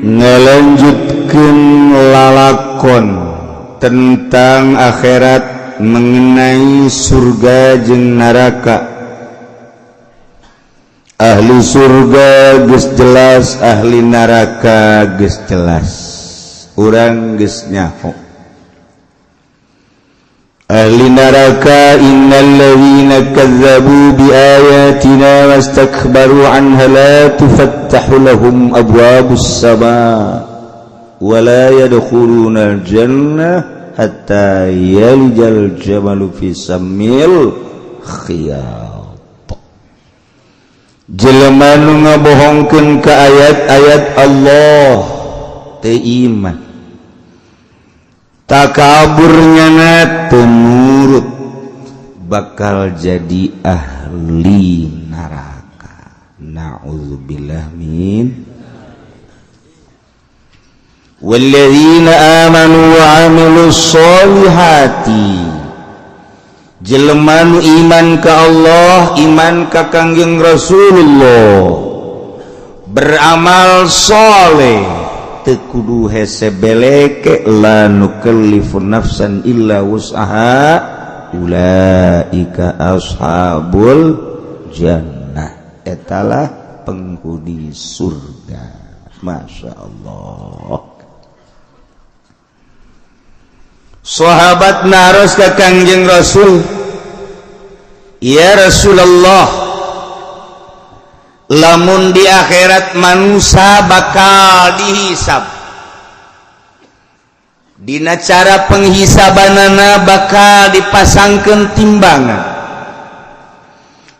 ngelanjutkeun lalakon tentang akhirat mengenai surga jeung neraka. Ahli surga geus jelas, ahli neraka geus jelas. Urang geus nyaho. Ahli neraka innal ladzina kazzabu biayatina wastakbaru anha la tufattahu lahum abwabus samaa wa la yadkhuluna al-jannah hatta yalijal jamalu fi sammil khiyat. Jelema nu ngabohongkeun ka ayat-ayat Allah teu iman, takaburnya teu nurut, bakal jadi ahli neraka. Na'udzubillah min. Walladzina amanu wa 'amilus sholihati, jelema nu iman ka Allah, iman ka Kangjeng Rasulullah, beramal saleh, teu kudu hese beleke, la nukallifu nafsan illa wus'aha, ulaika ashabul jannah, etalah penghuni surga. Masya Allah. Sahabat naros ka Kangjeng Rasul, ya Rasulullah, lamun di akhirat manusia bakal dihisab, dina cara penghisabanana bakal dipasangkeun timbangan.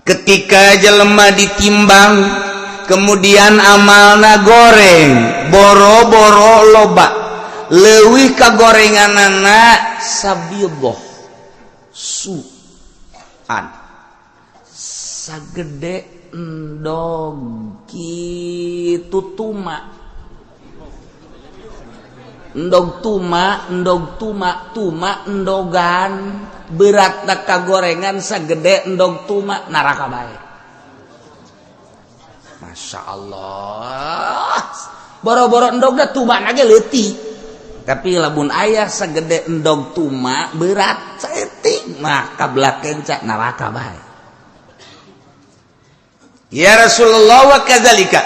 Ketika jelema ditimbang, kemudian amalna goreng, boro-boro loba, leuwih kagorenganana sabiyoh su'an sagede endog kitu tuma, endog tuma endogan beratna kagorengan sagede endog tuma, neraka bae. Masya Allah, boro-boro endogna tuma nage leutik, tapi lamun ayah sagede endog tuma berat saeutik mah kabelah kenca neraka bae. Ya Rasulullah, wa kadzalika,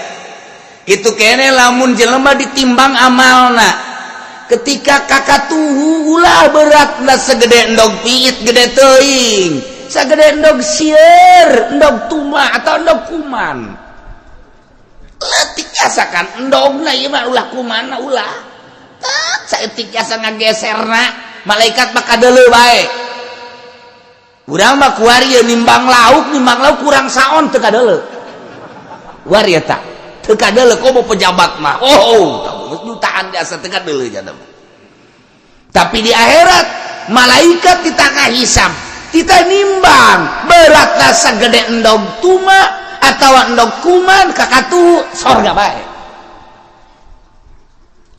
kitu kene lamun jelema ditimbang amalna, ketika kakatuhu ulah beratna sagede endog piit gede teuing, sagede endog sieur, endog tuma atau endog kuman, leutik asakan endogna ieu mah ulah kumana ulah saeutik asa ngageserna, malaikat mah kadeuleu bae. Urang mah kuari nimbang lauk kurang saon teu kadeuleu. Wari eta teu kadeuleu komo pejabat mah. Oh, jutaan asa teu kadeuleu jana. Tapi di akhirat malaikat ditangah hisab, kita nimbang beratna sagede endog tuma atawa endog kuman, kakatu sorga bae.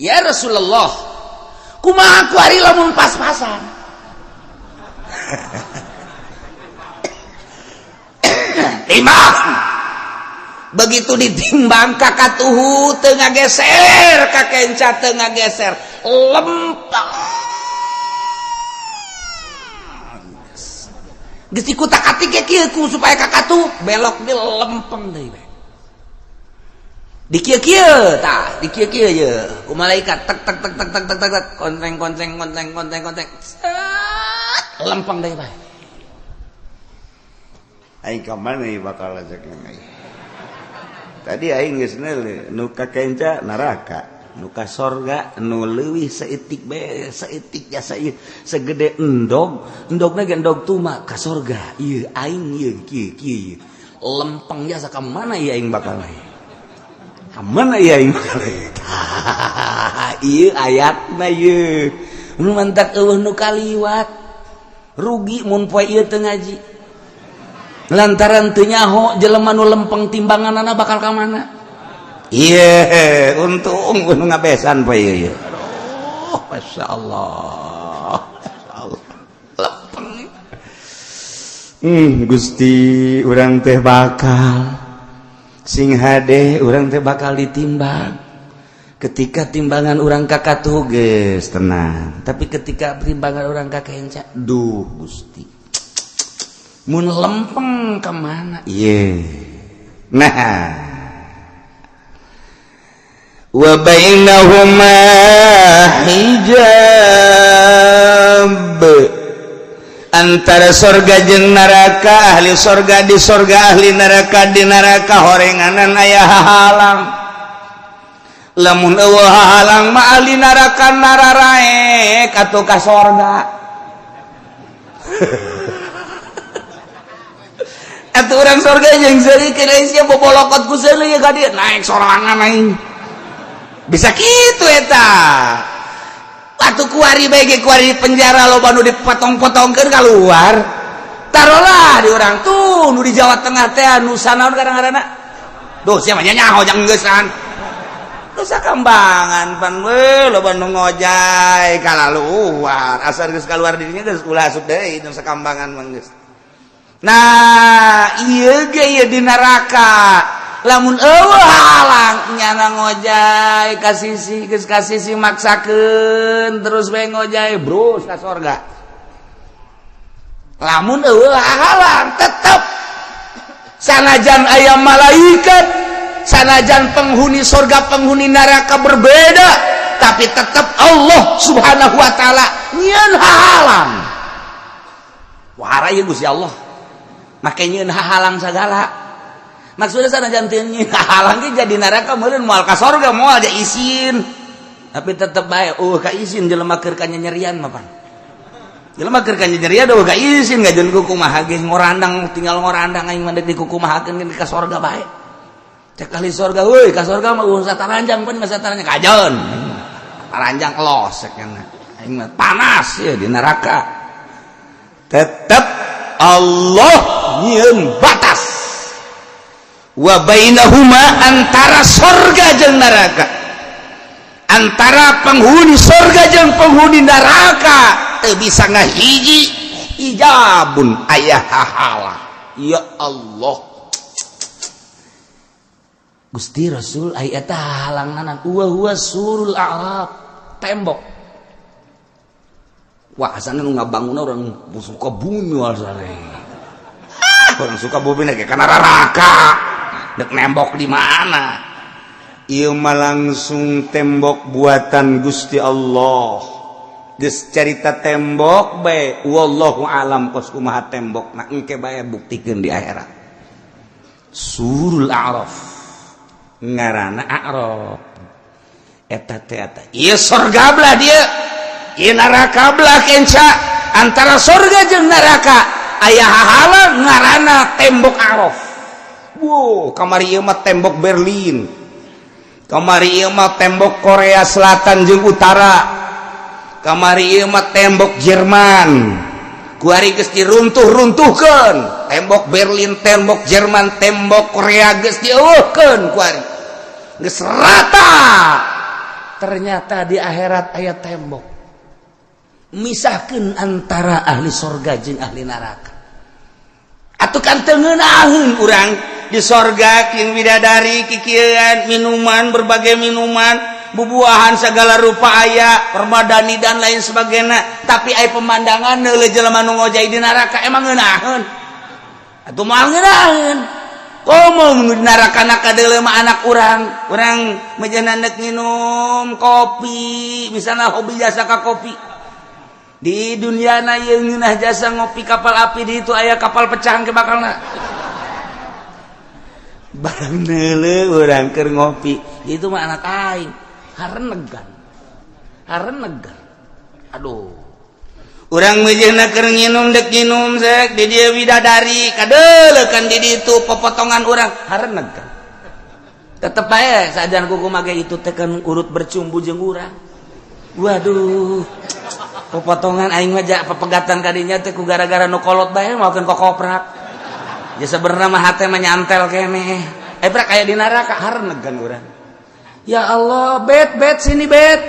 Ya Rasulullah, kumaha aku hari lamun pas-pasan. Timbang, begitu ditimbang kakatuhu teu ngageser, kakenca teu ngageser, lempeng. Geus dikutak-atik ge kieu supaya kakatu belok di lempeng deui. Di kieu-kieu tah, di kieu-kieu ye ku malaikat tek konteng lempeng deui bae. Aing ka mana ieu bakal ajak aing. Tadi aing geus nu ka kenca neraka, nu ka sorga nu leuwih saeutik bae, saeutik jasa ieu sagede endogna ge endog tuma ka sorga. Ieu aing ieu kieu lempeng jasa ka mana ieu aing bakal aing. Mana ya ini? Iya ayatna ieu. Mun mantak eueuh nu kaliwat, rugi mun poe ieu teu ngaji. Lantaran teu nyaho jelema nu lempeng timbanganna bakal ka mana? Iya, untung nu ngabesan poe ieu. Aduh, masyaallah. Lempeng. Gusti urang teh bakal sing hade urang teh bakal ditimbang, ketika timbangan orang kakak tuh geus tenang, tapi ketika timbangan orang kakak enca, duh Gusti mun lempeng kemana nah wa bainahuma hijab antara sorga jeung neraka, ahli sorga di sorga, ahli neraka di neraka, horenganan aya halang. Lamun eueuh halang mah ahli neraka nararaek atuh ka sorga. Atuh urang sorga jeung seuri kira sia bobolokot ku seuli ka dieu naik sorangan aing. Bisa kitu eta. Atuh kuari bae kuari penjara loba nu dipotong-potongkeun keluar. Tarolah di urang tuh nu di Jawa Tengah teh anu sanaon kadang-kadangna. Duh sia mah nyaho jang geussan. Nu sakambangan pan we loba nu ngojay kalaluar. Asal geus kaluar di dinya geus ulah asup deui nu sakambangan mah geus. Nah, ieu ge di neraka. Lamun eueuh halang nyana ngojay ka sisi geus ka sisi maksakeun terus bae ngojay brus ka sorga. Lamun eueuh halang tetep sanajan aya malaikat, sanajan penghuni sorga penghuni neraka berbeda, tapi tetep Allah Subhanahu wa taala nyieun halang. Wahara ieu Gusti Allah. Make nyieun halang sagala. Maksudnya sana jantinnya halang ge jadi neraka meureun moal ka sorga moal aja izin. Tapi tetep bae ka izin jelema keur kanyerian mah pan. Jelema keur kanyerian ka izin ngajeun ku kumaha ge ngorandang tinggal ngorandang aing mah di kumahakeun ka sorga bae. Cek ahli sorga euy ka sorga mah ulah sataranjang pan sataranjang kajon. Taranjang los cenah. Aing mah panas ya di neraka. Tetep Allah nyieun batas. Wa bainahuma antara sorga jeung neraka, antara penghuni sorga jeung penghuni neraka teu bisa ngahiji hijabun aya hahala. Ya Allah Gusti Rasul aya eta halangan huwa surul a'rab tembok. Wah asana nu ngabangunna urang suka bumi wasare. Orang suka bumi ge kana neraka. Dek nembok di mana? Ieu mah langsung tembok buatan Gusti Allah. Geus carita tembok bae wallahu alam kos kumaha tembokna engke bae buktikeun di akhirat. Surul A'raf. Ngaranna A'raf. Eta teh eta. Ieu sorga belah dieu. Ieu neraka belah kenca antara sorga jeung neraka aya hahala ngaranna tembok A'raf. Wow, kamari ieu mah tembok Berlin. Kamari ieu mah tembok Korea Selatan jeung Utara. Kamari ieu mah tembok Jerman. Kuari geus diruntuh-runtuhkeun. Tembok Berlin, tembok Jerman, tembok Korea geus dieuweuhkeun kuari. Geus rata. Ternyata di akhirat aya tembok. Misahkeun antara ahli sorga jeung ahli neraka. Atuh kan teu ngeunaheun urang di sorga king bidadari kikieuan minuman berbagai minuman bubuahan segala rupa aya permadani dan lain sebagainya tapi aya pemandangan neuleuh jelema nu ngojay di neraka emang ngeunaheun atuh moal ngeunaheun komo di neraka kadeuleu mah anak urang meujana neuk nginum kopi misalna hobi jasa ka kopi di dunia na ieu ngeunah jasa ngopi kapal api di itu aya kapal pecahan ke bakalna barang neuleuh urang keur ngopi itu mah anak aing harenegan aduh urang meujana keur nginum dek nginum sek di dieu widadari kadeuleuh kan di ditu popotongan urang harenegan tetep bae sajan kumaha ge itu teh kan urut bercumbu jeung urang waduh popotongan aing mah ja pepegatan kadinya teh ku gara-gara nu kolot bae maokeun kokoprak ya sebenarnya mah hate mah nyantel keneh prak aya di neraka harenegan urang ya Allah bet sini bet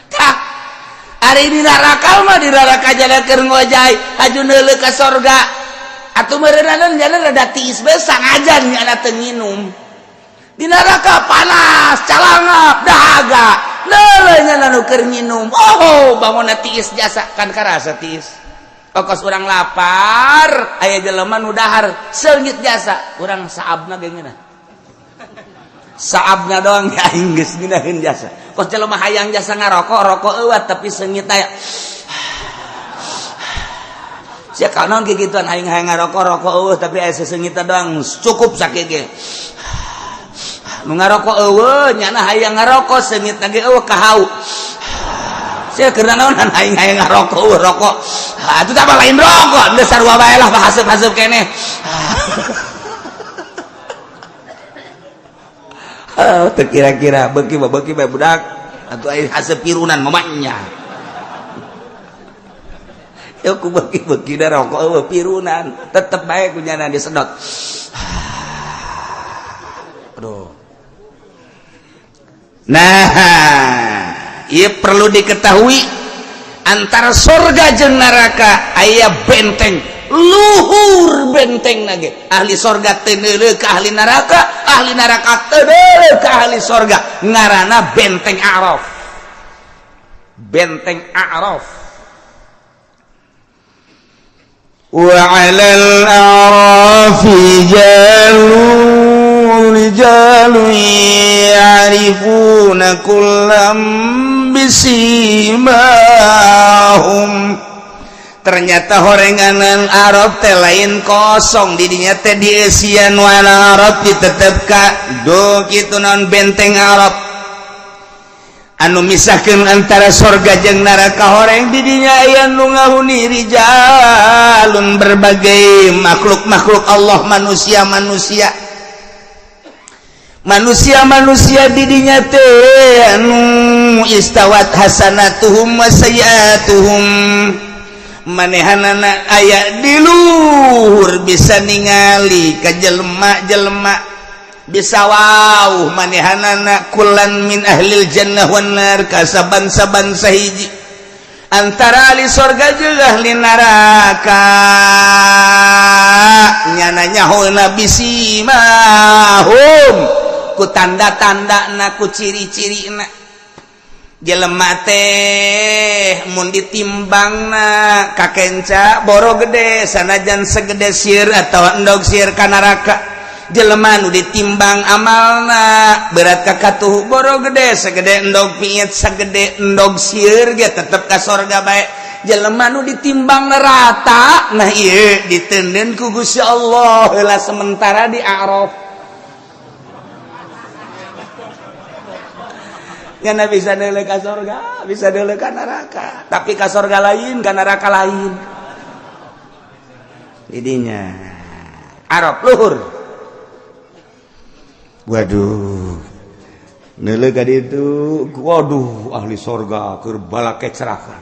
tak ari di neraka mah di neraka jaga keur ngojay haju neuleuh ka sorga atuh meureunana jalan rada tiis bae sangajan nya teu nginum di neraka panas calangap dahaga lelenya nu keur nginum bangun tiis jasa kan karasa tiis pokos urang lapar aya jelema nu dahar seungit jasa urang saabna geungeuna saabna doang aing geus ngeunaheun jasa kos jelema hayang jasa ngarokok eueuh tapi seungit aya sia kanon kegituan aing hayang ngarokok eueuh tapi aya seungit doang cukup sakege nu ngarokok eueuh nyana hayang ngarokok seungit ge eueuh kahau sia keur naonan aing hayang ngarokok eueuh rokok atuh tah lain rokok geus sarua bae lah bahaseup-haseup keneh teu kira-kira beuki bae budak atuh aya haseup pirunan mamanya ya ku beuki da rokok eueuh pirunan tetep bae kunyana disedot aduh. Nah, ia perlu diketahui antara surga jeung neraka aya benteng luhur benteng nage ahli surga teu neuleuk ka ahli neraka teu neuleuk ka ahli surga ngaranna benteng A'raf wa 'alal a'rafi rijalun ya'rifuna kullam bisimahum ternyata horenganan Arab teh lain kosong di dinya teh dieusian wana Arab ditetepka do kitu naon benteng Arab anu misahkeun antara surga jeung neraka horeng di dinya aya nu ngahuni rijalun berbagai makhluk Allah manusia didinya teh anu istawat hasanatuhum wa sayiatuhum manehanana aya di luhur bisa ningali ka jelema-jelema bisa wauh manehanana kullan min ahlil jannah wan nar kasaban-saban sahiji antara ahli surga jeung ahli neraka nyana nyahouna bisimahum ku tanda-tandana ku ciri-cirina jelema teh mun ditimbangna kakenca boro gede sanajan segede sieun atawa endog sieun ka neraka jelema nu ditimbang amalna berat ka katuh boro gede sagede endog piit sagede endog sieun ge tetep ka surga bae jelema nu ditimbang rata nah ieu diteundeun ku Gusti Allah heula sementara di A'raf yana bisa deuleu ka surga bisa deuleu ka neraka tapi ka surga lain ka neraka lain didinya Arab luhur waduh neuleu ka ditu waduh ahli surga keur balake ceraka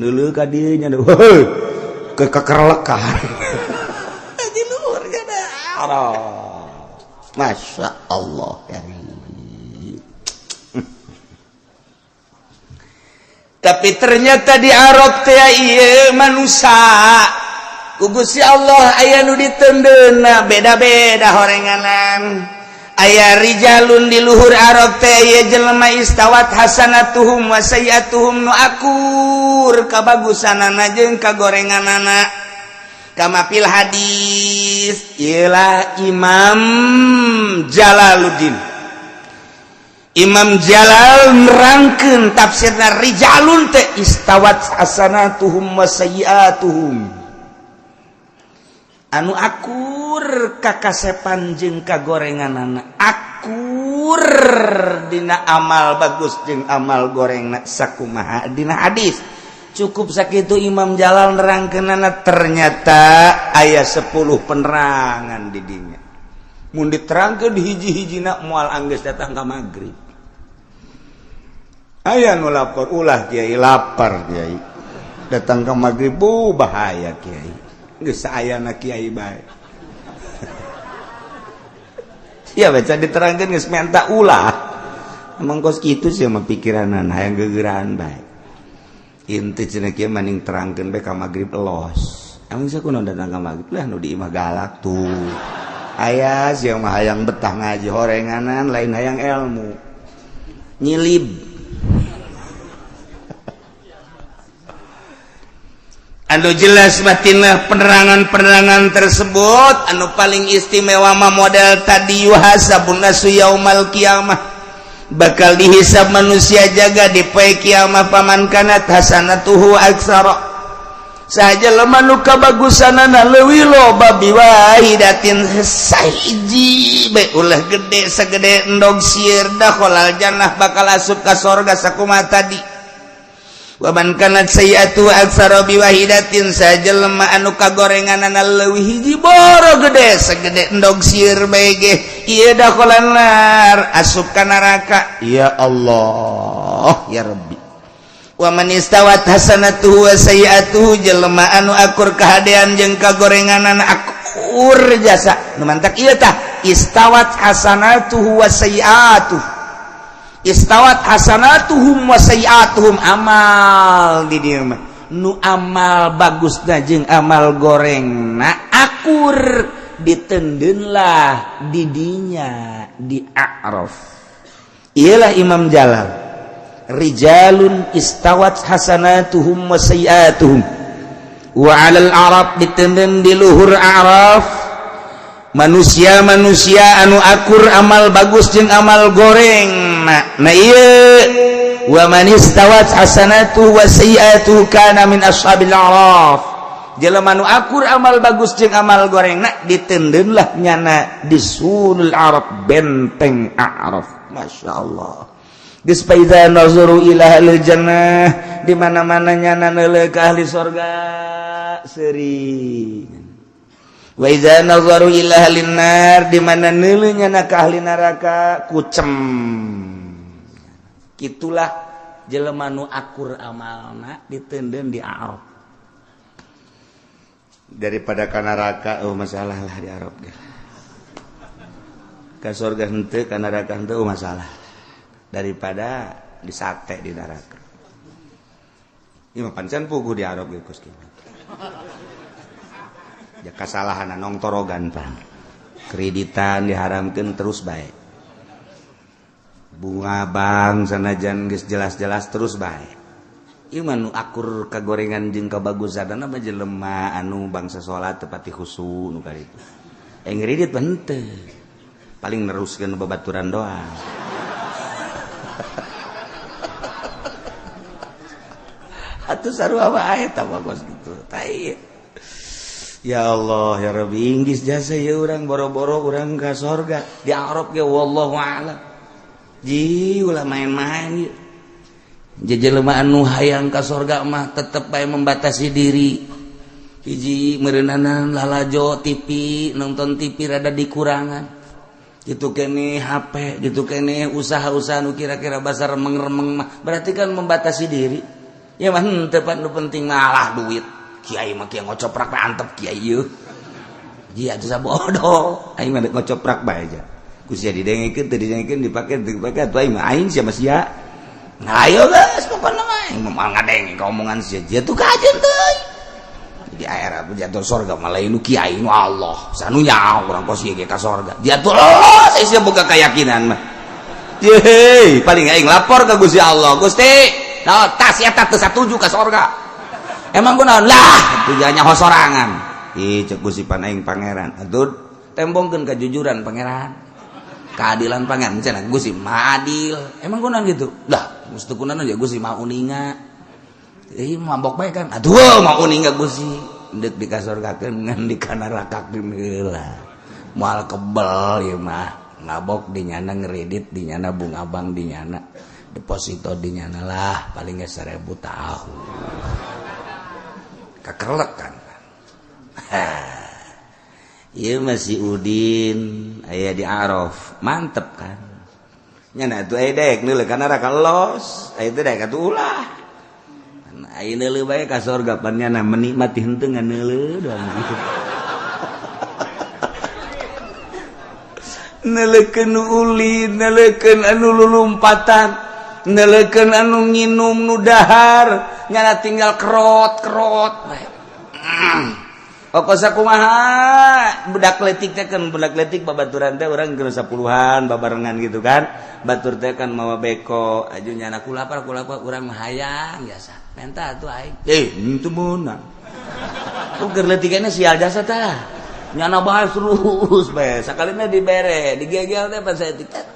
neuleu ka dieu nya heuh kekerlekan di luhur kana Arab masya Allah ya. Tapi ternyata di Arab teh ieu manusia ku Gusti Allah aya nu diteundeunna beda-beda horenganan aya rijalun di luhur Arab teh ieu jelema istawat hasanatuhum wa sayiatuhum nu akur kabagusanana jeung kagorenganana kama fil hadis ialah Imam Jalal nerangkeun tafsirna rijalun teh istawat hasanatuhum wa sayiatuhum anu akur kakasepan jeung kagorenganana akur dina amal bagus jeung amal gorengna sakumaha dina hadis cukup sakitu Imam Jalal nerangkeunana ternyata aya 10 penerangan di dinya mun diterangkeun di hiji-hijina moal anggeus datang ka magrib aya nu lapar ulah kiai lapar kiai datang ka magrib bahaya kiai geus saayana kiai bae sia baca diterangkeun geus menta ulah emang kos kitu sih mah pikiranan hayang geugeuran bae inti cenah kieu maning terangkeun bae ka magrib elos emang sakunaon datang ka magrib lah nu di imah galak tuh aya siang mah hayang betah ngaji horenganan lain hayang ilmu nyilib. Anu jelas batinlah penerangan-penerangan tersebut anu paling istimewa mah model tadi yuhasabun nasu yaumal qiyamah bakal dihisab manusia jaga di poe kiamah paman kanat hasanatuhu aksara saja lemah nu kabagusanana leuwih loba biwahidatin sahiji bae ulah gede sagede endog sieun dakhalal jannah bakal asup ka sorga sakumaha tadi. Waman kanat sayiatu aksara biwahidatin saja lemah anu kagorenganana leuwih hiji boro gede sagede endog sieun bae ge ieu dakhalan nar asup ka neraka. Ya Allah ya Rabbi. Waman istawat hasanatuhu wa sayiatuhu jelema anu akur kahadean jeung kagorenganana akur jasa nu mantak ieu tah istawat hasanatuhu wa sayiatuhu. Istawat hasanatuhum wa sayiatuhum amal di dieu mah nu amal bagusna jeung amal gorengna akur ditendeun lah di dinya di A'raf. Ialah Imam Jalal rijalun istawat hasanatuhum wa sayiatuhum wa 'alal a'raf ditendeun di luhur A'raf manusia-manusia anu akur amal bagus jeung amal goreng na ieu wa man istawat hasanatuhu wa sayiatuhu kana min ashabil a'raf jelema anu akur amal bagus jeung amal gorengna ditendeun lah nyana di sunul a'raf benteng a'raf. Masyaallah geus faiza nazaru ila ahli jannah di mana-mana nyana neuleuh ka ahli surga seuring. Wa iza nazaru ila ahlin nar di mana neuleuh nyana ka ahli neraka kucem. Kitulah jelema nu akur amalna ditendeun di Arab. Daripada ka neraka masalah lah di Arab ge. Ka surga henteu ka neraka henteu masalah. Daripada di sate di neraka. Ieu mah pancen puguh di Arab ge Gus kieu. Ya kasalahan nong torogan Pak. Kreditan diharamkeun terus bae. Bunga bang sanajan geus jelas-jelas terus bae. Ieu mah nu akur kagorengan jeung kabagusanna mah jelema anu bangsa salat teu pati khusyuk nu kaditu. Ngridit mah henteu. Paling neruskeun babaturan doang. Atuh sarua bae tah bagus kitu. Tah ieu. Ya Allah ya Rabbi inggis jasa ya urang boro-boro urang ka sorga di Arab ge wallahu a'lam. Ji ulah main-main ieu. Jelema anu hayang ka sorga mah tetep bae membatasi diri. Hiji meureunana lalajo TV, nonton TV rada dikurangan. Gitu kene HP, gitu kene usaha-usaha nu kira-kira basa remeng-remeng mah berarti kan membatasi diri. Ya mah henteu nu penting malah duit. Kiai mah kieu ngocoprak bae antep kiai ieu. Ji atuh sabodoh. Aing mah ngocoprak bae aja. Ku sia didengekeun teu didengekeun dipake teu dipake atuh aing mah aing sia mah sia. Nah ayo geus pokona mah aing mah ngadenge ka omongan sia. Dia tuh kajen teuy. Di akhirat jatuh surga mah lain nu kiai nu Allah. Sanu nyaho urang kos ieu ge ka surga. Jatuh lolos sia boga keyakinan mah. Ye, paling aing lapor ka Gusti Allah. Gusti, naon tas eta teu satuju ka surga. Emang kunaon lah tujuannya hosorangan. Ih cek gusipan aing pangeran. Atuh tembongkeun kejujuran pangeran. Keadilan pangeran cenah Gusti mah adil. Emang kunaon gitu? Lah, mesti kunaon aja Gusti mah uninga. Mabok bae kan. Atuh mah uninga Gusti. Deuk dikasorgakeun ngan di neraka heula. Moal kebel ieu mah. Ngabok di nyana ngredit di nyana bunga bank di nyana. Deposito di nyana lah paling ge 1000 tahun. Kakerlek kan. Ieu masih Udin aya di Araf, mantep kan. Nya atuh aya daek neuleuh ka neraka los, aya teh daek atuh ulah. Aya neuleuh bae ka surga pan nya menikmati henteu ngan neuleuh doang gitu. Neuleukeun ulin, neuleukeun anu lulumpatan, neuleukeun anu nginum nu dahar. Nyana tinggal kerot Kokosa kumaha budak letik teh kan budak letik babaturan teh urang geus 10-an babarengan gitu kan. Batur teh kan mawa beko, ajunya anak lapar urang mah hayang biasa. Menta atuh aing. Itu meunang. Keur letikana sial jasa tah. Nyana bahas terus bae. Sakalina dibere, digegel teh pas etik teh.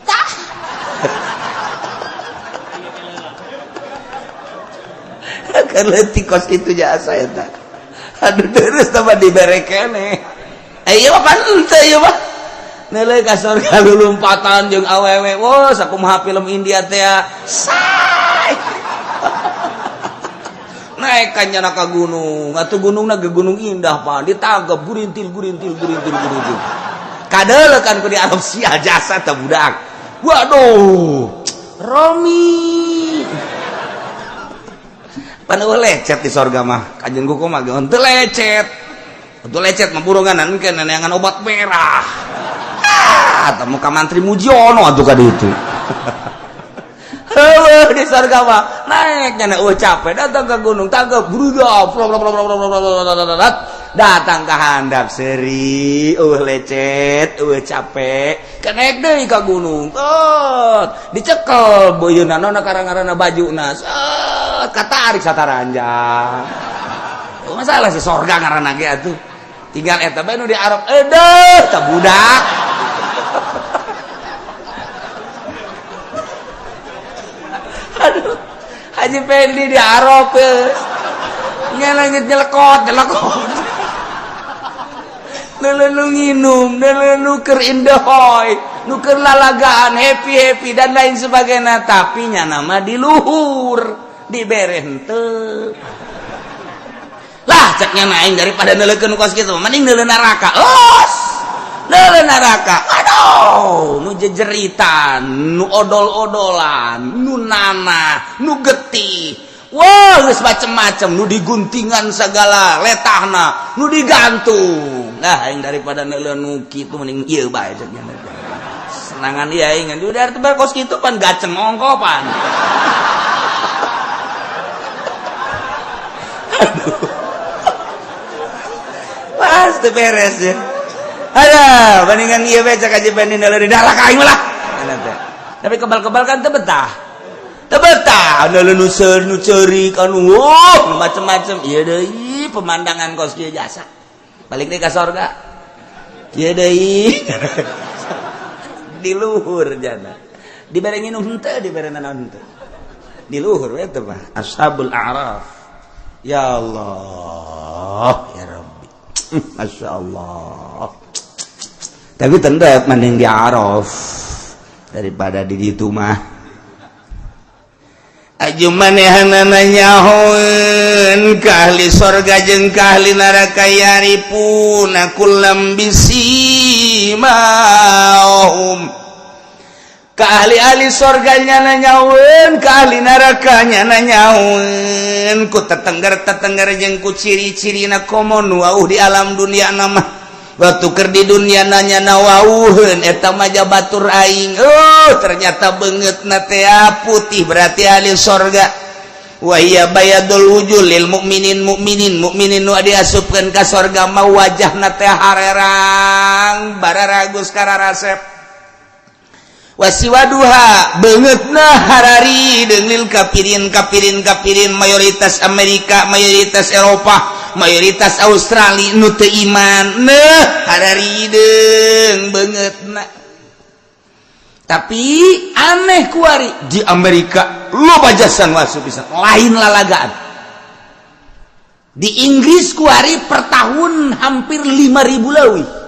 Keur letik kos kitu jasa eta. Aduh terus tambah dibere keneh. Ieu mah panteu ieu mah. Neuleuh ka sorga lulumpatan jeung awewe. Wah, sakumaha film India teh. Say. Naik kan nyana ka gunung. Atuh gunungna ge gunung indah, Pak. Ditangkep gurintil. Kadeulekan ku diadopsi jasa teh budak. Waduh. Romi. Panu lecet di sorga mah kanjeng kuku mah henteu lecet mah buronganan engke neneangan obat merah temu ka mantri Mujiono atuh ka ditu heueuh di sorga mah naek nya capek datang ke gunung tanggep brudap datang ka handap seuri lecet capek kenek deui ka gunung dicekel boyeuna nona karang-karana bajuna katarik sataranjang. Masalah si sorga ngaranna ge atuh. Tinggal eta bae nu di Arab tah budak. Aduh. Haji Pendi di Arab geus. Nyelengit nyelekot. Neuleuh nginum, neuleuh keur indehoy, nu keur lalagaan happy dan lain sebagainya, tapi nya nama di luhur. Dibere henteu lah ceknya naing daripada neuleukeun kos kitu mending neuleuh neraka aduh nu jejeritan nu odol-odolan nu nanah nu getih wah geus macem-macem nu diguntingan segala letahna nu digantung lah aing daripada neuleuh nu kitu mending ieu bae ceknya senangan ieu aing udah teh kos kitu pan gaceng ongkopan. Pasti beres ya. Ada bandingan ieu bae cak aja banding di darak aing lah. Tapi kebal-kebal kan teu betah. Neuleuh nu seur nu ceurik anu macem-macem. Ieu deui pemandangan kos kieu jasa. Balik deui ka sorga. Ieu deui. Di luhur jana. Dibere nginum henteu, dibere nanaon henteu. Di luhur we teh mah Ashabul A'raf. Ya Allah, ya Rabbi. Masya Allah. Tapi tendet mending di Araf daripada di ditu mah. Aju manehanana nyahoeun ka ahli sorga jeung ka ahli neraka yaripuna kullam bisimahum. Ka ahli sorganya nanyaun, ka ahli nerakanya nanyaun, ku tetengger jeung ku ciri-cirina komo nu wauh di alam dunia nama. Waktu keur di dunia nanya nawauheun eta mah batur aing. Ternyata beungeutna teh putih berarti ahli sorga. Wa hiya bayadul wujuh lil mukminin nu diasupkeun ka sorga mah wajahna teh harerang bararagus kararasep. Wasiwaduha beungeutna harari deunil kapirin mayoritas Amerika, mayoritas Eropa, mayoritas Australia nu teu iman harari deung beungeutna. Tapi aneh kuari di Amerika loba jasan wasu pisan lain lalagaan. Di Inggris kuari per tahun hampir 5.000 leuwih.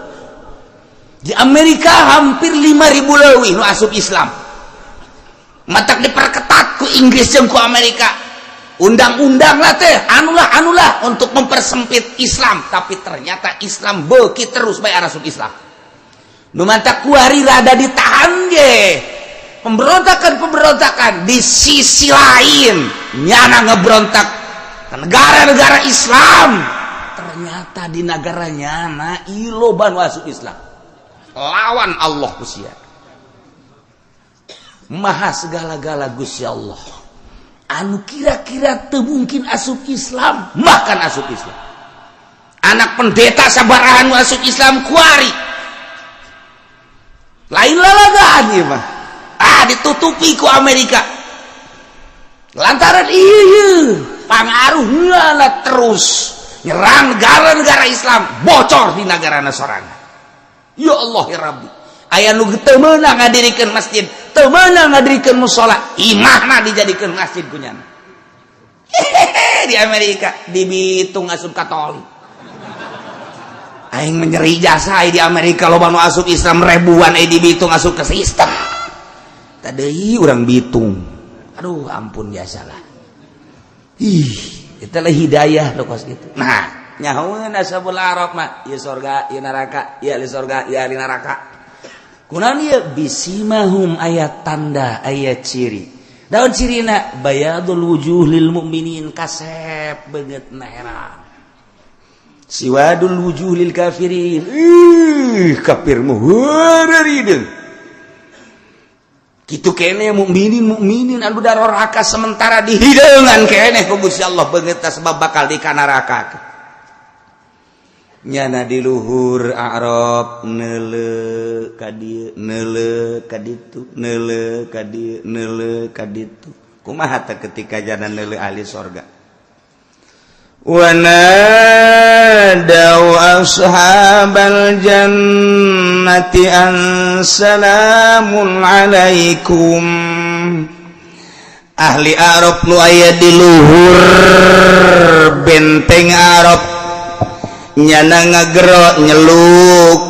Di Amerika hampir 5.000 leuwih nu asup Islam. Matak diperketat ku Inggris jeung ku Amerika. Undang-undang lah teh anulah untuk mempersempit Islam, tapi ternyata Islam beuki terus bae asup Islam. Nu matak kuari rada ditahan ge. Pemberontakan di sisi lain nyana ngebrontak ke negara-negara Islam. Ternyata di negaranya na iloban asup Islam. Lawan Allah Gusia maha segala-gala Gusti Allah anu kira-kira teu mungkin asup Islam makan asup Islam anak pendeta sabarahan masuk Islam kuari lain lalagaan ieu mah ditutupi ku Amerika lantaran ieu pangaruhna terus nyerang negara-negara Islam bocor di negara sorangan. Ya Allah ya Rabbi aya nu teu meunang ngadirikeun masjid teu meunang ngadirikeun mushola imahna dijadikeun masjid kunyana di Amerika di Bitung asup Katolik aing menyeri jasa di Amerika loba nu asup Islam ribuan di Bitung asup ke sistem tadi urang Bitung aduh ampun biasalah itulah hidayah lokos gitu. Nah, nyahoeun ashabul araf mah, ieu surga, ieu neraka, ieu ahli surga, ieu ahli neraka. Kunaon ieu bisimahum ayat tanda, ayat ciri. Daun cirina bayadul wujuh lil mukminin kasep beungeut herang. Siwadul wujuh lil kafirin. Kafir mah heureurideung. Kitu kene mukminin anu daroraka sementara dihideungan kene ku Gusti Allah beungeut sebab bakal di neraka. Nyana di luhur Arab neuleuh ka dieu neuleuh ka ditu neuleuh ka dieu neuleuh ka ditu. Kumaha teh ketika jana neuleuh ahli surga? Wa nadaw ashabal jannati an salamun alaikum ahli Arab nu aya di luhur benteng Arab nyana ngagero nyeluk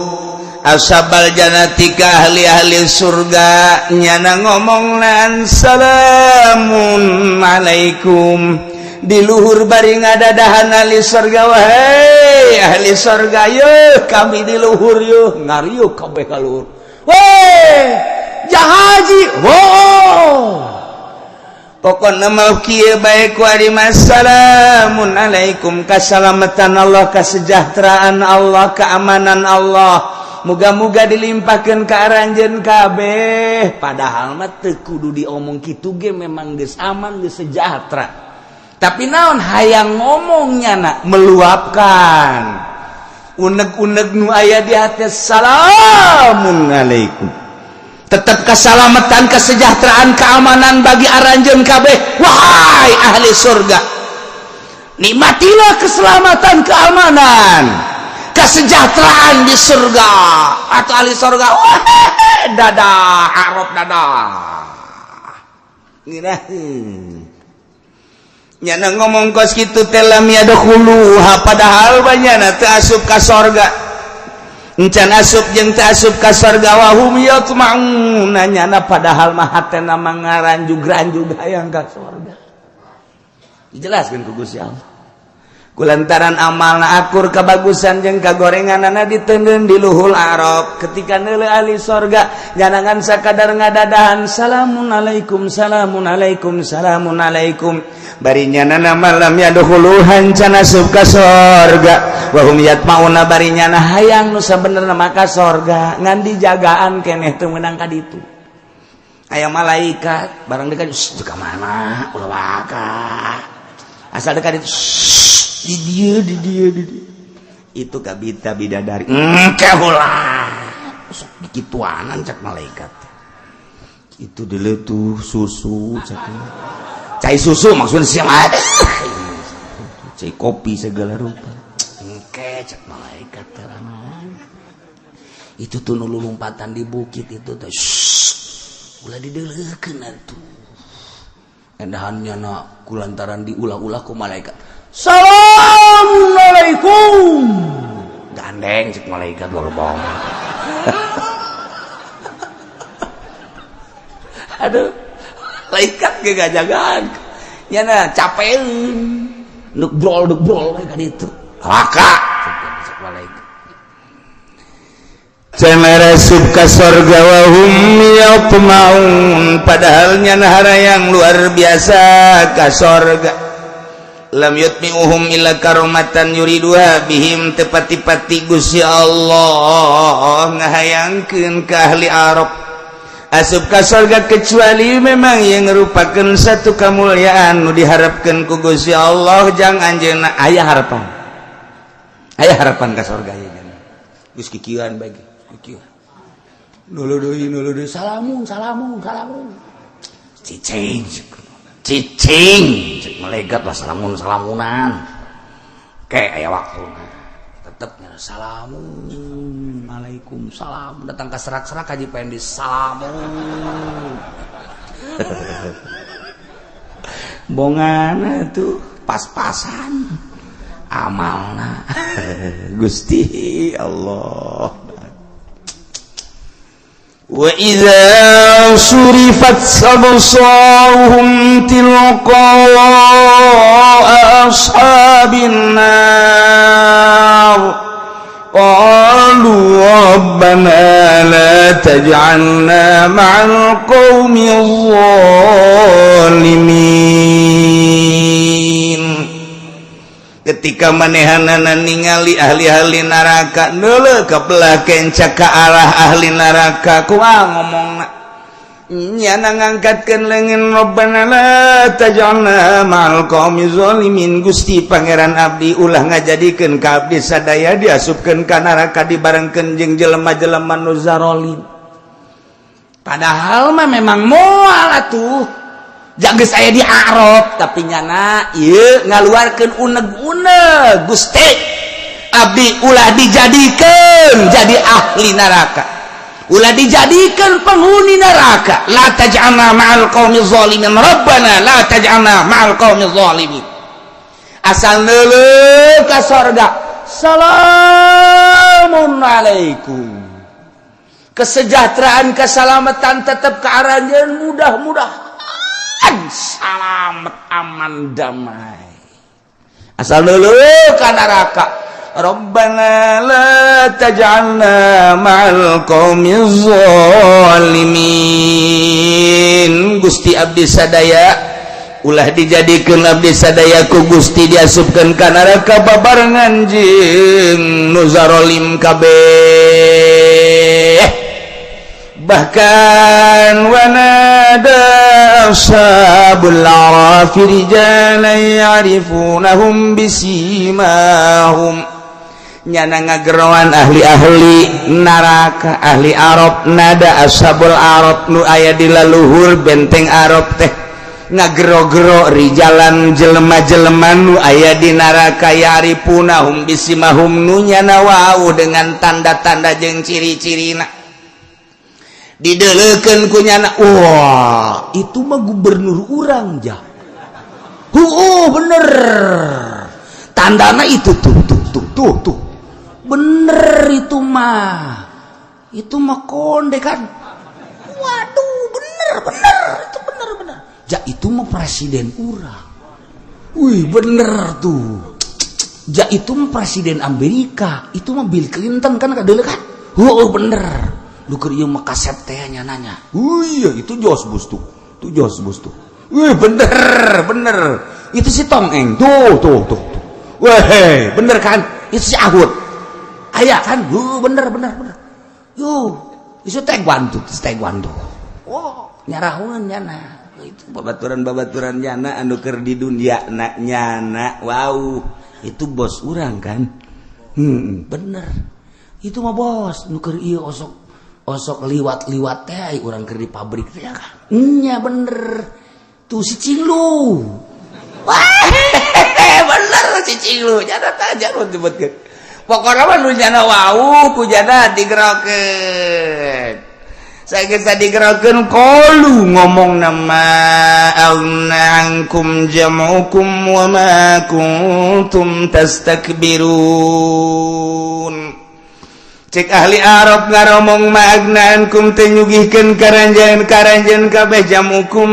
ashabal jannati ka ahli-ahli surga nyana ngomongna salamun alaikum di luhur bari ngadadahan ahli surga wahai ahli surga yeuh kami di luhur yeuh ngariuk kabeh ka luhur weh jahaji pokona mah kieu bae ku ari assalamun alaikum kasalamatan Allah kasejahteraan Allah keamanan Allah muga-muga dilimpahkeun ka aranjeun kabeh padahal mah teu kudu diomong kitu ge memang geus aman geus sejahtera. Tapi naon hayang ngomongnya nak meluapkan uneg-uneg nu aya di hati salamun alaikum tetap keselamatan kesejahteraan keamanan bagi aranjeun kabeh wahai ahli surga nikmatilah keselamatan keamanan kesejahteraan di surga atau ahli surga wahai dadah Arab dadah ngirah nyana ngomong kos kitu teh lam yadkhuluha padahal banyana teu asup ka sorga encan asup jeung teu asup ka sorga wa hum yatma'un nyana padahal mah hatena mangaranjug-ranjug hayang ka sorga dijelaskeun ku Gusti Allah kulantaran amalna akur kabagusan jeung kagorenganana diteundeun di luhul Arab ketika neuleuh ahli sorga nyanangan sakadar ngadadahan salamun alaikum salamun alaikum salamun alaikum bari nyanana malam yadkhuluhan can asup ka sorga wa hum yatmauna bari nyana hayang nu sabenerna maka sorga ngan dijagaan keneh teu meunang ka ditu aya malaikat barang dekat ka mana ulah waka asal dekat itu di dia itu kabita bidadari kehulah sok dikituanan cak malaikat itu dulu tuh susu cak cai susu maksudnya siapa cai kopi segala rupa cak malaikat terangan itu tuh nu lompatan di bukit itu tuh ulah dideleukeun atuh endahannya nak kulantaran diulah-ulah ku malaikat Assalamualaikum gandeng cek malaikat gorbong aduh malaikat gak jagaan nyana capeun nuk brol kan itu laka cek malaikat cenah subka surga wa hum yatmaun padahal nyana harayang luar biasa ka surga lam yutmi'uhum illa karomatan yuriduha bihim tepati-pati Gusti Allah ngahayangkeun ka ahli Arab asup ka surga kecuali memang yang merupakan satu kemuliaan nu diharapkeun ku Gusti Allah jang anjeunna aya harapan aya harapan ka surga ya jangan geus kikieuan bae kikieuan nulu deui salamun cicing cek melegat lah salamunan kayak aya waktu tetepnya salamun alaikum salam datang ke serak-serak haji pengen disalamun bongana tuh pas-pasan amalna Gusti Allah wa idza surifat absaruhum tilqa ashabin nar qalu rabbana la taj'alna ma'al qaumil zalimin. Ketika manehanana ningali ahli-ahli neraka neuleuh ka belah kenca ka arah ahli neraka kumaha ngomongna nya ngangkatkeun leungeun Rabbana la taj'alna ma'al qaumi zalimin. Gusti pangeran abdi ulah ngajadikeun ka abdi sadaya diasupkeun ka neraka dibarengkeun jeung jelema-jelema nu zalim. Padahal mah memang moal atuh jages aya di Arab tapi nyana ieu ngaluarkeun uneg-uneg Gusti abdi ulah dijadikeun jadi ahli neraka ulah dijadikeun penghuni neraka la taj'alna ma'al qaumil zalimin rabbana la taj'alna ma'al qaumil zalimin asal neuleuh ka surga salamun alaikum kesejahteraan keselamatan tetap ke aranjeun mudah-mudahan selamat aman damai asal neuleuh ka neraka Rabbana la taj'alna ma'al qaumiz zalimin. Gusti abdi sadaya ulah dijadikeun abdi sadaya ku Gusti diasupkeun ka neraka babarengan jeung nu zalim kabeh. Bahkan wanada ashabul arafi rijalan ya'rifunahum bisimahum nyana ngageroan ahli-ahli neraka ahli Arab nada ashabul arab nu aya di laluhur benteng Arab teh ngagero-gero rijalan jelema-jelema nu aya di neraka ya'rifunahum bisimahum nu nyana wau dengan tanda-tanda jeung ciri-cirina dideleukeun ku nyana wah itu mah gubernur urang jah bener tandana itu tuh bener itu mah konde kan waduh bener itu bener ja itu mah presiden urang wih bener tuh ja itu mah presiden Amerika itu mah Bill Clinton kan kadeuleu kan bener lu keur ieu mah kaset teh nyananya iya itu George Bush tuh wih bener itu si Tong Eng tuh weh bener kan itu si Ahud aya kan bener yo isu taekwondo wow nyarahuan nyana itu babaturan nyana anu keur di dunia nyana wow itu bos urang kan bener itu mah bos nu keur ieu osok liwat teh urang keur di pabrik teh kan nya bener tuh si Cinglu wah bener si Cinglu nyana aja lu disebutkeun pokoknya mah nu jana wau ku jana digerokeun sageus digerokeun qalu ngomong nama ankum jam'ukum wa ma kuntum tastakbirun cek ahli Arab ngaromong magnankum teh nyugihkeun karanjeun kabeh jamukum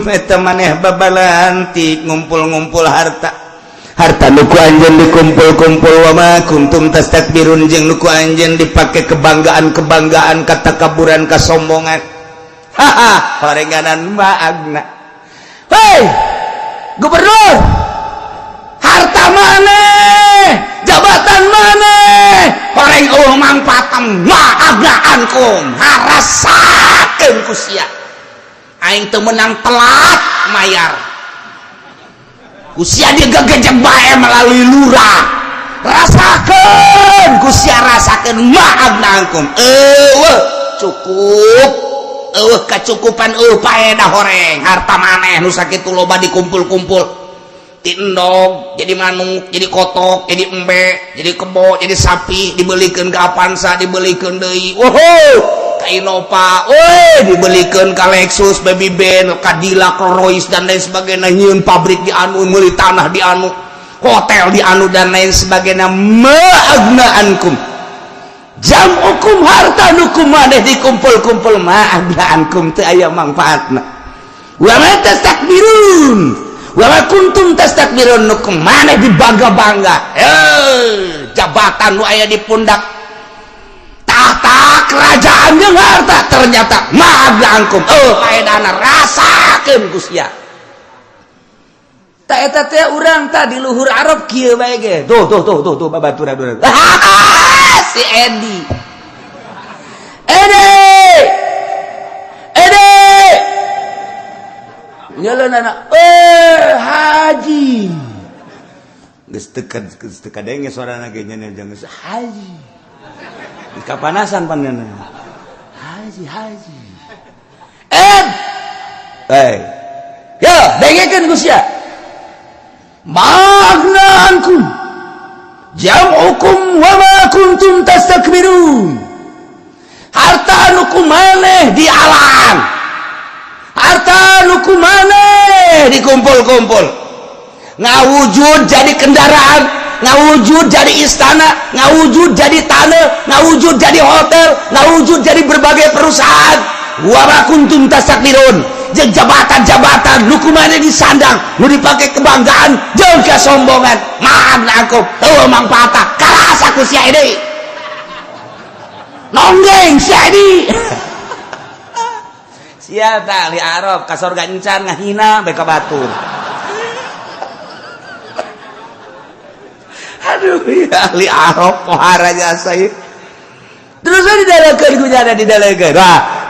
eta maneh babalantik ngumpul-ngumpul harta nuku anjeun dikumpul-kumpul wa ma kuntum tastakbirun jeung nuku anjeun dipake kebanggaan katakaburan kasombongan horenganan maagna hei gubernur harta maneh jabatan maneh horeng mangpatem maagnaankum harasakeun ku sia aing teu meunang telat mayar usia dia gagajak bae melalui lurah rasa rasakeun maagna angkum cukup kecukupan paedah horeng harta maneh nu sakitu loba dikumpul-kumpul ti endog jadi manuk jadi kotok jadi embe jadi kebo jadi sapi dibelikeun ka Avanza dibelikeun deui ka Innova dibelikeun ka Lexus Baby Ben Cadillac Rolls dan lain sebagainya nyieun pabrik di anu meuli tanah di anu hotel di anu dan lain sebagainya ma'agna ankum jam'ukum harta nukum maneh dikumpul-kumpul ma'agna ankum teu aya manfaatna wa ma tastakbirun wa ma kuntum tastakbirun nukum maneh dibangga-bangga jabatan nu aya di pundak tahta kerajaan jeung harta ternyata ma'agna ankum paedana rasakeun ku sia ta eta teh urang tah di luhur Arab kieu bae ge tuh babaturan si Edi nyeleun anak haji geus teu kadenge sorana ge nya jeung haji kapanasan panenna haji ya dengekeun ku sia magnankum jam'ukum wa ma kuntum tastakbirun harta nu kumaneh di alam harta nu kumaneh dikumpul-kumpul ngawujud jadi kendaraan ngawujud jadi istana ngawujud jadi tanah ngawujud jadi hotel ngawujud jadi berbagai perusahaan wa ma kuntum tastakbirun jeung jabatan-jabatan nu kumaneh disandang nu dipake kebanggaan jeung kesombongan maagna angkum teu mangpaatna karasa ku sia deui nonggeng sia deui sia tah ahli Arab ka sorga encan ngahina bae ka batur aduh ya ahli Arab pohara jasa ieu terus didalekeun ku nya didalekeun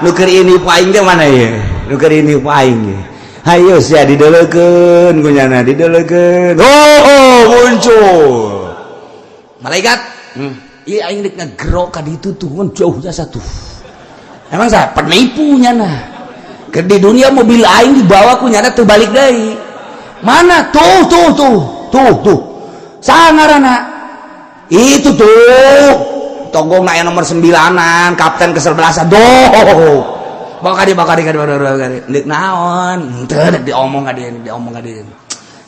nu keur ini paing teh mana ye nu keur ini paing ye hayo sia didalekeun ku nya didalekeun muncul malaikat ieu aing rek ngagero ka ditu tuh jauh jasa tuh emang sa penipu nya na keur di dunia mobil aing dibawa ku nya teu balik deui mana tuh saha ngaranna itu tuh tonggong na nomor 9an kapten ke-11 bakari nek naon teu diomong ka dieu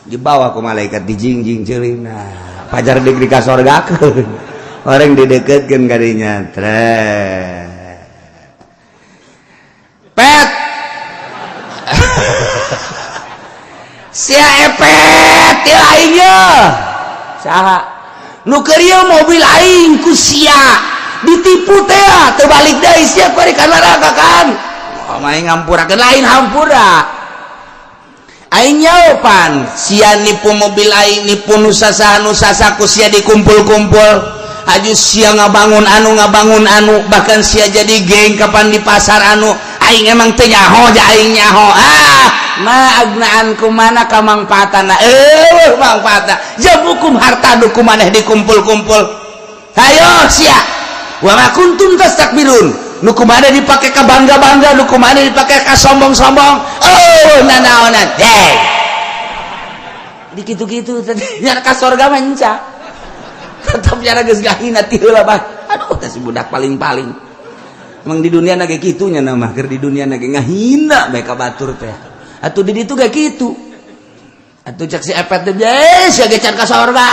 dibawa ku malaikat dijingjing ceulina pajar deuk di kasorgakeun orang dideketkeun ka dinya pet sia epet ti aingnya saha nu keur ieu mobil aing ku sia ditipu teh teu balik deui sia bari ka neraka kan aing ngampurakeun lain hampura aing nyaopan sia nipu mobil aing nipu nu sasa ku sia dikumpul-kumpul aju sia ngabangun anu bahkan sia jadi geng kapan di pasar anu aing emang teu nyaho ja aing nyaho ma agnaan kumana ka mangpaatna mangpaatna jabukum harta nu kumaneh dikumpul-kumpul hayo sia wa ma kuntum tastakbirun nu kumaneh dipake ka bangga-bangga nu kumaneh dipake ka sombong-sombong nanaonan dikitu-kitu nya ka surga manca tetep nya geus gahina ti heula bah aduh teh si budak paling-paling emang di dunia na ge kitu nya na mah keur di dunia na ge ngahina bae ka batur teh atuh di ditu gak gitu atuh cek si epet teh sia ge can ka sorga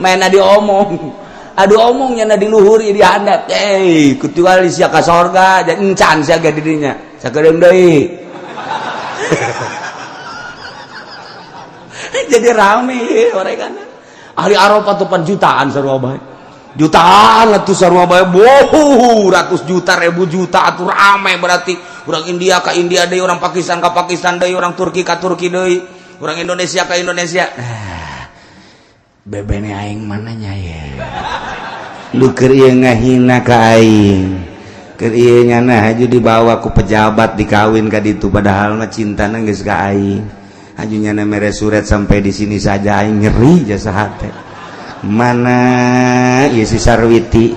main adi omongnya na di luhur di handap kutuali sia ka sorga jadi encan sia ge didinya sakedeung deui jadi rame orang kan ahli Arab atuh jutaan sarua bae jutaan atuh sarua bae ratus juta ribu juta atuh rame berarti orang India ka India deui orang Pakistan ka Pakistan deui orang Turki ka Turki deui orang Indonesia ka Indonesia bebene aing mananya ya lu keur ieu ngahina ka aing keur ieu nya na haju dibawa ku pejabat dikawin ka ditu padahal mah cintana geus ka aing hajunya na mere surat sampai di sini saja aing nyeri jasa hate mana ya si Sarwiti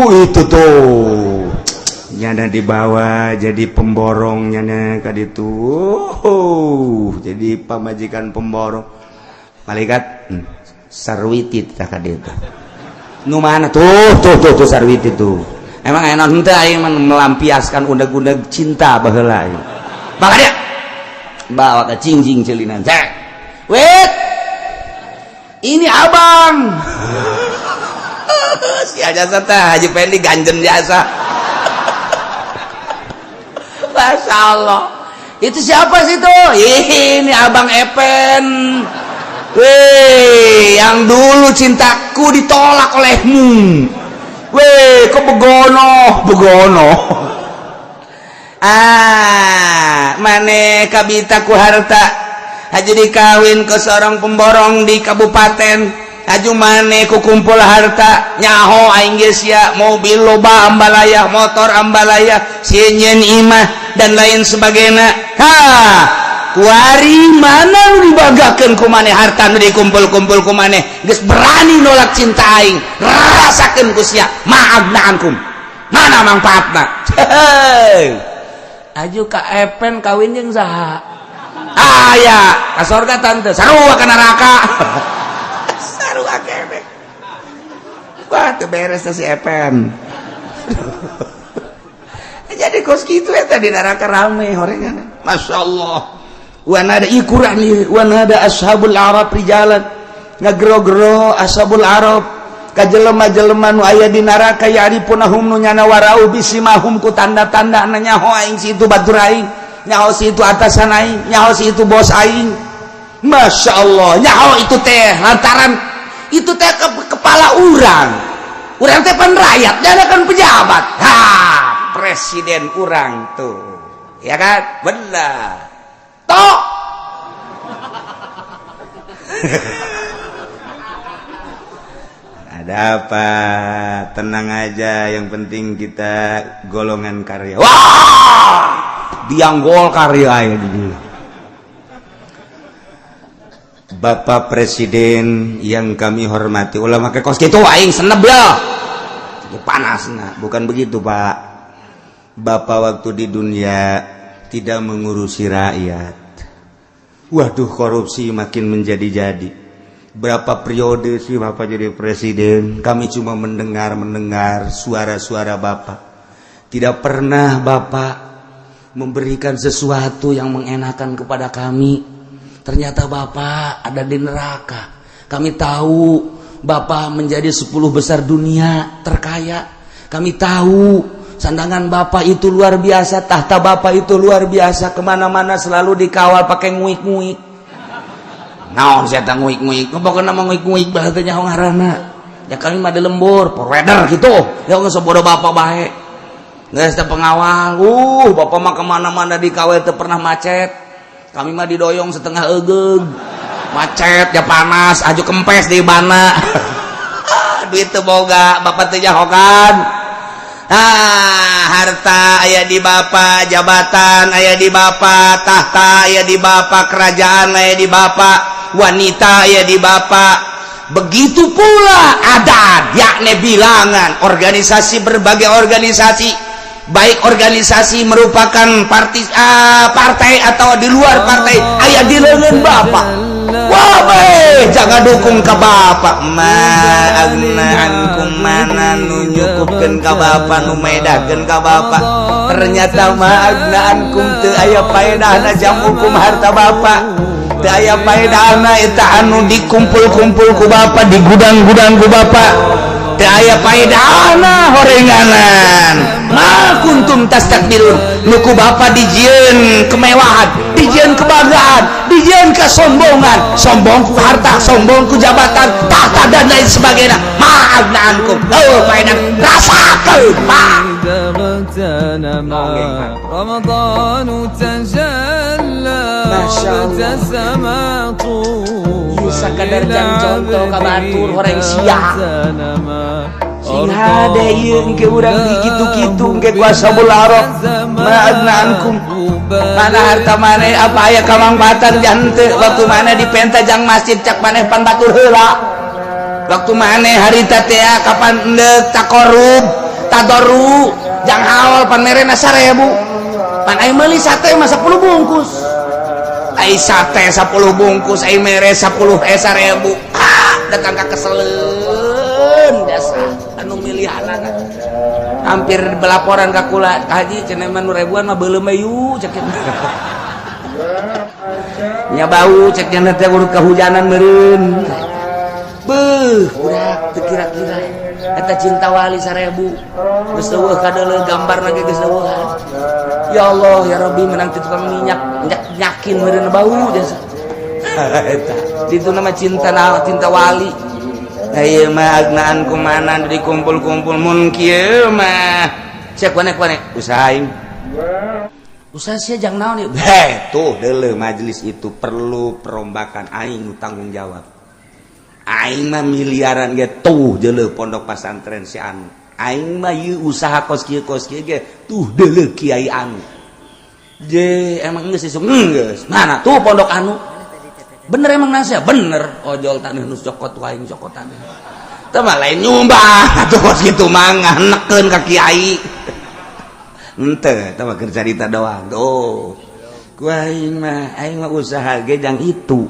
itu tuh nyana dibawa jadi pemborong nyana kaditu jadi pamajikan pemborong malaikat Sarwiti tak kaditu nu mana tuh Sarwiti tuh emang enak henteu aing melampiaskan undag-undag cinta baheula maka dia bawa ke cingjing celinan cek wait ini abang si jasa teh Haji Pendi ganjen jasa Masya Allah itu siapa sih tuh ini abang Epen weh yang dulu cintaku ditolak olehmu weh kok begono mane kabita ku harta Haji dikawin ke seorang pemborong di kabupaten Aju mane ku kumpul harta nyaho aing geus ya mobil loba ambalaya motor ambalaya sinyen imah dan lain sebagainya kuari mana lu dibagakeun ku maneh harta nu dikumpul-kumpul ku maneh geus berani nolak cinta aing rasakeun ku sia maagna ankum mana manfaatna Aju ka Epen kawin jeung saha aya ka sorga tante sarua ka neraka sarua kene wah teu beres si Epen jadi kos kitu eta di neraka rame horengan Masya Allah wana ada ikuran nih wana ada ashabul arab rijalan ngagero-gero ashabul arab kajelema-jelema nu aya di neraka ya'rifunahum nu nyana warau bisimahum ku tanda-tanda nyaho aing situ batur aing nyaho si itu atasan aing nyaho si itu bos aing Masya Allah nyaho itu teh lantaran itu teh kepala urang teh pan rakyat dan kan pejabat presiden urang tuh ya kan benar toh ada apa tenang aja yang penting kita golongan karya wah dianggol karya ya di Bapak Presiden yang kami hormati ulama ke kos gitu aing seneb ya panas nah bukan begitu Pak Bapak waktu di dunia tidak mengurusi rakyat waduh korupsi makin menjadi-jadi berapa periode sih Bapak jadi presiden kami cuma mendengar suara-suara Bapak tidak pernah Bapak memberikan sesuatu yang mengenakan kepada kami ternyata Bapak ada di neraka kami tahu Bapak menjadi 10 besar dunia terkaya kami tahu sandangan Bapak itu luar biasa tahta Bapak itu luar biasa kemana-mana selalu dikawal pakai nguik-nguik naon saya tak nguik-nguik pokoknya nama nguik-nguik bahasanya ngaranna ya kami mah di lembur porweder gitu ya nggak sebodoh Bapak baik nggak ada pengawal Bapak mah kemana-mana dikawal itu pernah macet kami mah didoyong setengah egeg macet ya panas aju kempes di mana duit teu boga Bapak teu jahokan harta aya di Bapak jabatan aya di Bapak tahta aya di Bapak kerajaan aya di Bapak wanita aya di Bapak begitu pula adat yakni bilangan organisasi berbagai organisasi baik organisasi merupakan partai atau di luar partai aya di leungeun Bapak wah jangan dukung ke Bapak agna ankum mana nu nyukupkeun ka Bapak nu medakeun ka Bapak ternyata agna ankum teu aya paedahna jam hukum harta Bapak teu aya paedahna eta anu dikumpul-kumpul ku Bapak di gudang-gudang ku Bapak teu aya paedahna horenganan ma kuntum tastakbirun nuku Bapak dijieun kemewahan dijieun kebanggaan dijieun kesombongan sombong ku harta sombong ku jabatan tahta dan lain sebagainya ma'agna ankum faedah rasakeun Pak Masya Allah bisa kadar contoh kabatur horeng siang sing hade ieu engke urang dikitu-kitu engke kuasa bularok ma'agna ankum mana harta maneh apa aya kamangpatan jang teu waktu maneh dipenta jang masjid cak maneh pan batur heula waktu maneh harita teh kapan endek takorub tadoru jang haul pamerena 1000 pan aing meuli sate mah 10 bungkus ai sate 10 bungkus ai mere 10 1000 datang ka keseleun dasar anu milihanana hampir belaporan ka kula haji cenah mah nu ribuan mah beuleum ayu cek nya bau cek nya teh urut kahujanan meureun beuh budak teu kira-kira eta cinta wali 1000 geus eueuh kadeuleung gambar lagi geus eueuhan ya Allah ya Rabbi menang ti tukang minyak nyakin meureun bau jasa eta ditu nama cinta wali ieu mah agnaan kumanan dikumpul-kumpul mun kieu mah cek wane usahain usaha sia jang naon ieu tuh deuleu majelis itu perlu perombakan aing tanggung jawab aing mah miliaran ge tuh deuleu pondok pesantren si anu aing mah ieu usaha kos kieu ge tuh deuleu kiai anu je emang geus isuk geus mana tuh pondok anu bener emang nasihat bener ojol taneuh nu cokot waing cokotan teu mah lain nyumbang atuh kos kitu mah nganekeun ka kiai henteu teu mah keur carita doang tuh ku aing mah usaha ge jang itu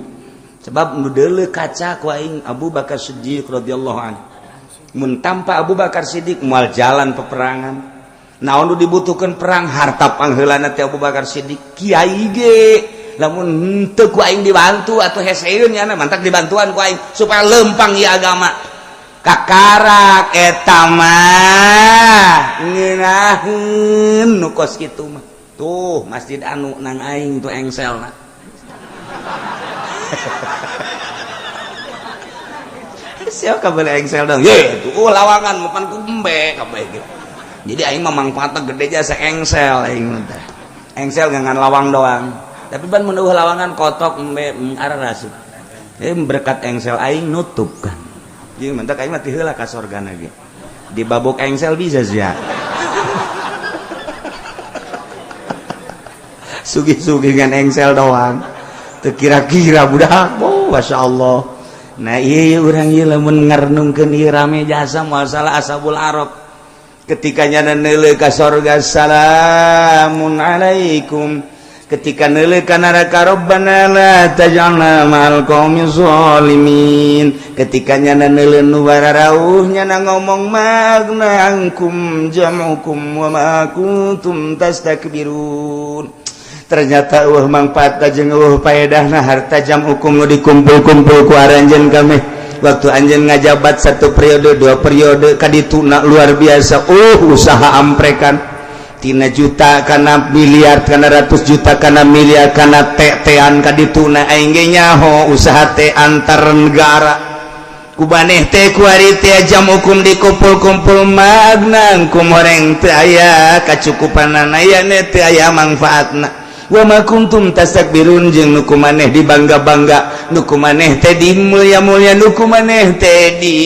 sebab nu deuleu kaca ku aing Abu Bakar Siddiq radhiyallahu anhu mun tanpa Abu Bakar Siddiq moal jalan peperangan naon nu dibutuhkeun perang harta pangheulana teh Abu Bakar Siddiq kiai ge lamun henteu ku aing dibantu atuh heseun nya mantak dibantuan ku aing supaya lempang ieu agama kakarak eta mah ngeunaheun nu kos kitu mah tuh masjid anu nang aing tuh engselna siapa kabel engsel dong ye tuh lawangan mapan kumbe kabeh gitu jadi aing mah manfaatna gede jasa engsel aing teh engsel ngangan lawang doang tapi ban mun lawangan kotok embe araras berkat engsel aing nutup kan jadi mentak aing mah ti heula ka sorgana ge di babok engsel bisa sia sugi-sugi ngan engsel doang teu kira-kira budak masyaallah. Nah iya orang iya lamun ngarnungkeun ieu rame jasa masalah ashabul arab ketika nya neuleuh ka sorga salamun alaikum ketika neuleuh ka neraka rabbana la taj'alna ma'al qaumiz zalimin ketika nya neuleuh nu bararauh nya ngomong magna angkum jam'ukum wa ma kuntum tastakbirun ternyata manfaat jeung faedahna harta jam hukum nu dikumpul-kumpul ku aranjeun kami waktu anjeun ngajabat 1 periode 2 periode kadituna luar biasa usaha amprekan tina juta kana miliar kana ratus juta kana miliar kana tetean kadituna aing ge nyaho usaha teh antar negara ku maneh teh ku ari teh jam hukum dikumpul-kumpul magnang ku moreng teu aya kacukupanana aya teu aya manfaatna wa ma kuntum tastakbirun jeung nu kumaneh dibangga-bangga nu kumaneh teh dimulya-mulya nu kumaneh teh di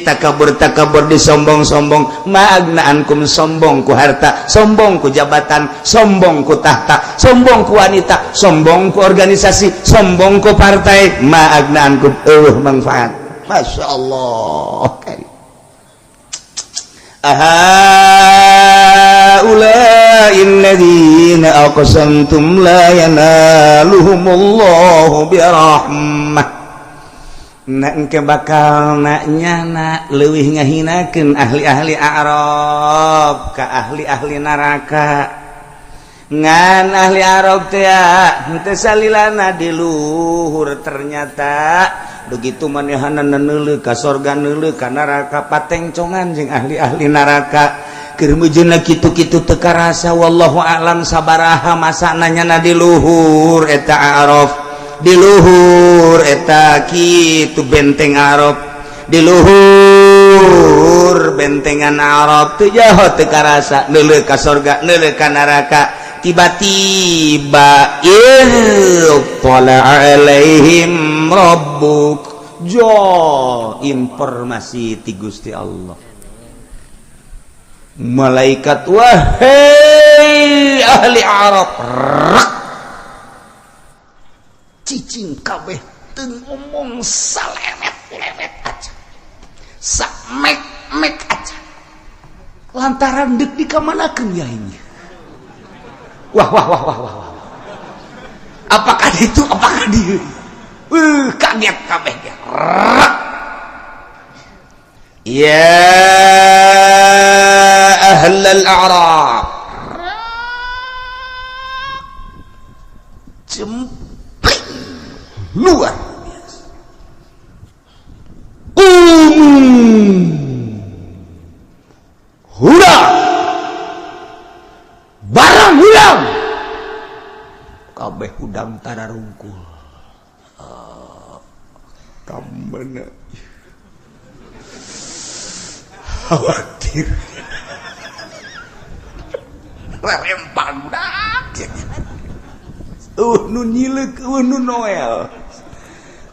takabur-takabur disombong-sombong maagnaankum sombong ku harta sombong ku jabatan sombong ku tahta sombong ku wanita sombong ku organisasi sombong ku partai maagnaankum manfaat masyaallah ula'il ladzina aqsamtum la yanaluhumullahu birahmah na engke bakal nyana leuwih ngahinakeun ahli-ahli a'rab ka ahli-ahli neraka ngan ahli Arab teh henteu salilana di luhur ternyata begitu manehana neuleuh ka sorga neuleuh ka neraka patengcongan jeung ahli-ahli neraka keur meujeunna kitu-kitu teu karasa wallahu a'lam sabaraha masana nyana di luhur eta Arab di luhur eta kitu benteng Arab di luhur bentengan Arab teu jauh teu karasa neuleuh ka sorga neuleuh ka neraka tiba-tiba ittala alaihim rabbuk informasi ti Gusti Allah malaikat wahai ahli Arab cicing kabeh teu ngomong salemet-lemet aja sak mek aja lantaran dek dikamanakeun ya ini. Wah. Apakah itu? Apakah dia? Kaget kabeh dia. Ya ahlal a'rab. Jempling luar biasa. Hurang. Barang hurang. Kabeh hudang tararungkul. Kamana khawatir rempang dak nu nyileuk nu noel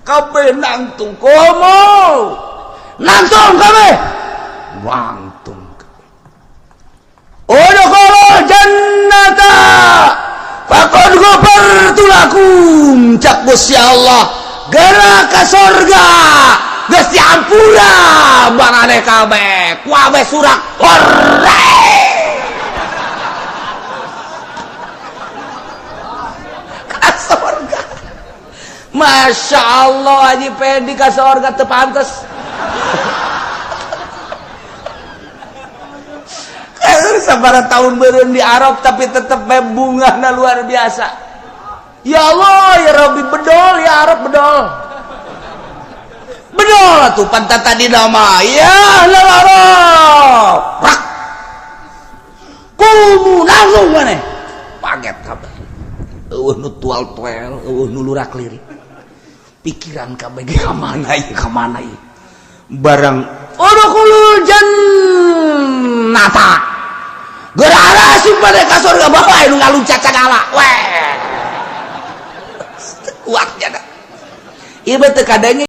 kabeh nangtung komo nangtung kabeh wangtung udkhulul jannata faqad ghafartu lakum cak Gusti Allah gerak ke surga geus diampura baraneh kabeh ku abeh surak hore ka surga. Masya Allah Haji Pendi ka surga teu pantes. Sabaraha tahun beureun di Arab tapi tetep bungahna luar biasa. Ya Allah ya Rabbi bedol ya Arab bedol atuh pantat tadi nama ya Arab rak kumu langsung maneh paget kabeh nu tual-tuel nu lurak lirik pikiran kabeh ge ka mana ieu barang udkhulul jannata geurah si pada ka surga bae nu ngaluncat sagala weh kuatnya dah. Ieu teh kadangnya